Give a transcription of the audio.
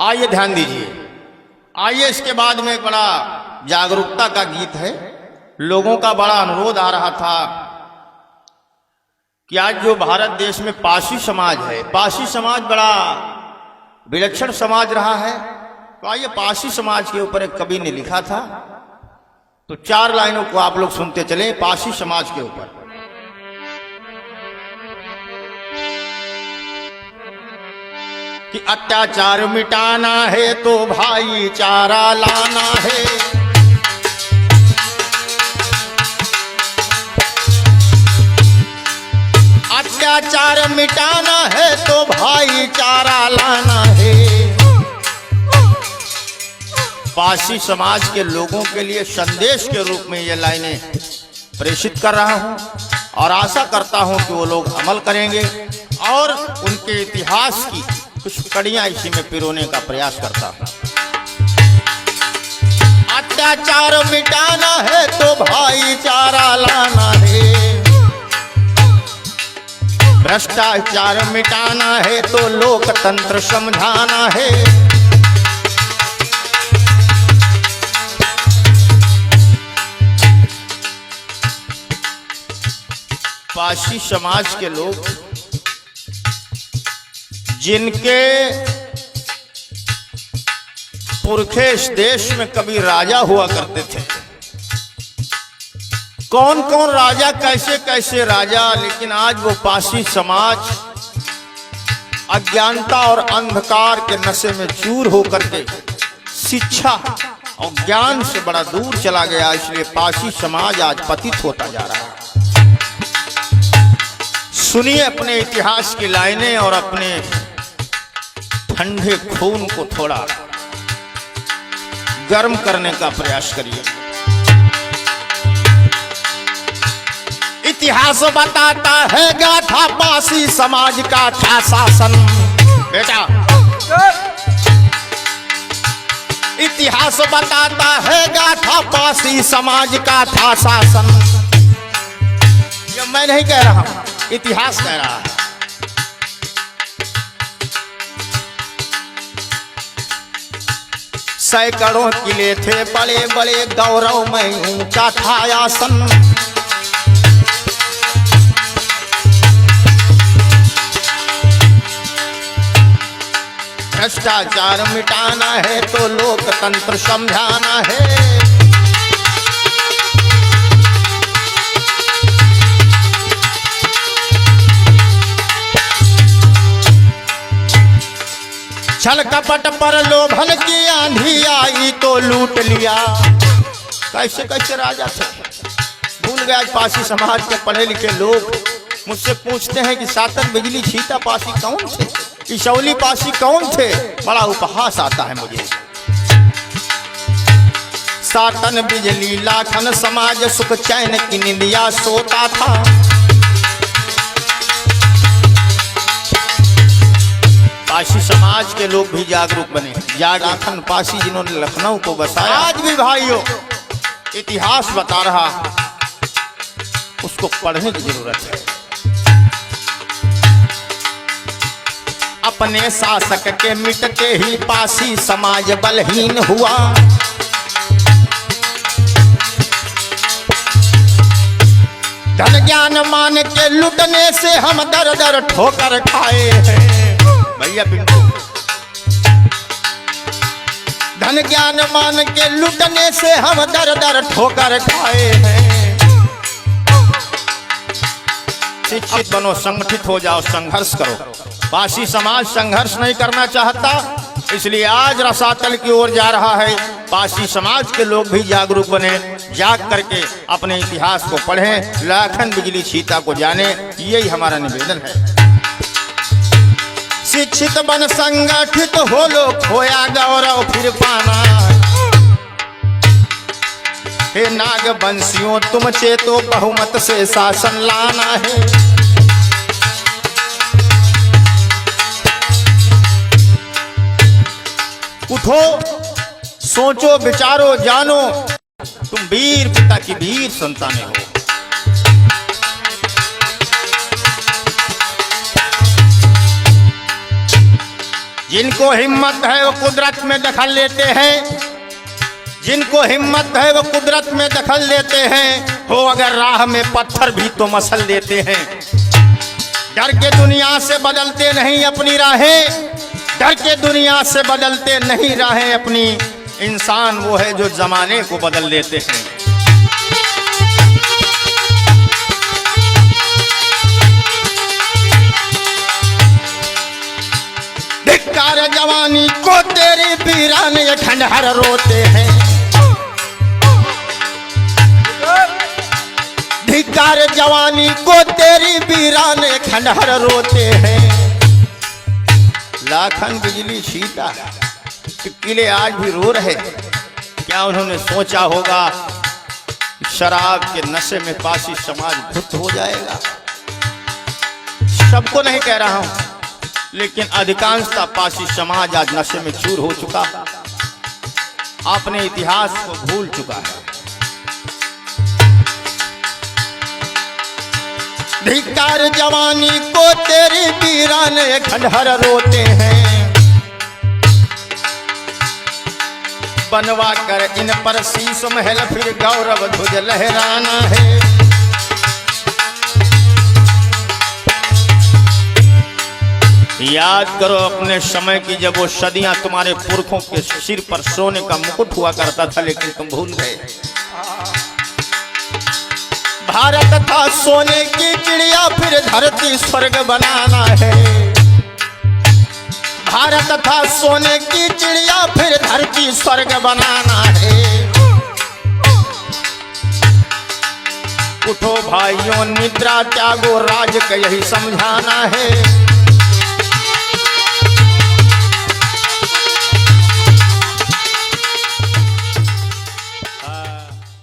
आइए ध्यान दीजिए। आइए इसके बाद में एक बड़ा जागरूकता का गीत है। लोगों का बड़ा अनुरोध आ रहा था कि आज जो भारत देश में पारसी समाज है, पारसी समाज बड़ा विलक्षण समाज रहा है। तो आइए पारसी समाज के ऊपर एक कवि ने लिखा था, तो 4 लाइनों को आप लोग सुनते चले पारसी समाज के ऊपर। कि अत्याचार मिटाना है तो भाईचारा लाना है, अत्याचार मिटाना है तो भाईचारा लाना है। पारसी समाज के लोगों के लिए संदेश के रूप में ये लाइनें प्रेषित कर रहा हूं और आशा करता हूं कि वो लोग अमल करेंगे और उनके इतिहास की कुछ कड़ियां इसी में पिरोने का प्रयास करता हूं। अत्याचार मिटाना है तो भाईचारा लाना है, भ्रष्टाचार मिटाना है तो लोकतंत्र समझाना है, पारसी समाज के लोग जिनके पुरखे इस देश में कभी राजा हुआ करते थे, कौन कौन राजा, कैसे कैसे राजा, लेकिन आज वो पारसी समाज अज्ञानता और अंधकार के नशे में चूर होकर के शिक्षा और ज्ञान से बड़ा दूर चला गया। इसलिए पारसी समाज आज पतित होता जा रहा है। सुनिए अपने इतिहास की लाइनें और अपने ठंडे खून को थोड़ा गर्म करने का प्रयास करिए। इतिहास बताता है गाथा पारसी समाज का था शासन। बेटा, इतिहास बताता है गाथा पारसी समाज का था शासन। ये मैं नहीं कह रहा हूं, इतिहास कह रहा है। सैकड़ों किले थे बड़े बड़े, गौरव में ऊंचा था आसन। भ्रष्टाचार मिटाना है तो लोकतंत्र समझाना है, छल कपट पर लोभन की आंधी आई तो लूट लिया। कैसे कैसे राजा थे, भूल गए आज पारसी समाज के पढ़े लिखे लोग। मुझसे पूछते हैं कि सातन बिजली छीता पारसी कौन थे, किशौली पारसी कौन थे। बड़ा उपहास आता है मुझे। सातन बिजली लाखन समाज सुख चैन की निंदिया सोता था। पारसी समाज के लोग भी जागरूक बने। जागाखन पारसी जिन्होंने लखनऊ को बसाया, आज भी भाइयों इतिहास बता रहा, उसको पढ़ने की जरूरत है। अपने शासक के मिटते ही पारसी समाज बलहीन हुआ। धन ज्ञान मान के लुटने से हम दर दर ठोकर खाए हैं। भैया पिंटू, धन ज्ञान मान के लुटने से हम दर दर ठोकर खाए हैं। शिक्षित बनो, संगठित हो जाओ, संघर्ष करो। पारसी समाज संघर्ष नहीं करना चाहता, इसलिए आज रसातल की ओर जा रहा है। पारसी समाज के लोग भी जागरूक बने, जाग करके अपने इतिहास को पढ़ें, लाखन बिजली छीता को जाने, यही हमारा निवेदन है। शिक्षित बन संगठित हो लो, खोया गौरव फिर पाना। हे नाग बंसियों तुम चेतो, बहुमत से शासन लाना है। उठो, सोचो, विचारो, जानो, तुम वीर पिता की वीर संतानें हो। जिनको हिम्मत है वो कुदरत में दखल लेते हैं, जिनको हिम्मत है वो कुदरत में दखल लेते हैं। हो अगर राह में पत्थर भी तो मसल लेते हैं। डर के दुनिया से बदलते नहीं अपनी राहें, डर के दुनिया से बदलते नहीं राहें अपनी। इंसान वो है जो जमाने को बदल लेते हैं। धिक्कार जवानी को तेरी वीरान ये खंडहर रोते हैं। धिक्कार जवानी को तेरी वीरान ये खंडहर रोते हैं। लाखन बिजली छीटा किले आज भी रो रहे। क्या उन्होंने सोचा होगा शराब के नशे में पासी समाज धुत हो जाएगा? सबको नहीं कह रहा हूं, लेकिन अधिकांशता पासी समाज आज नशे में चूर हो चुका, अपने इतिहास को भूल चुका है। धिक्कार जवानी को तेरी वीराने खंडहर रोते हैं। बनवा कर इन पर शीश महल फिर गौरव ध्वज लहराना है। याद करो अपने समय की, जब वो सदियां तुम्हारे पुरखों के सिर पर सोने का मुकुट हुआ करता था, लेकिन तुम भूल गए। भारत था सोने की चिड़िया, फिर धरती स्वर्ग बनाना है। भारत था सोने की चिड़िया, फिर धरती स्वर्ग बनाना है। उठो भाइयों निद्रा त्यागो, राज का यही समझाना है।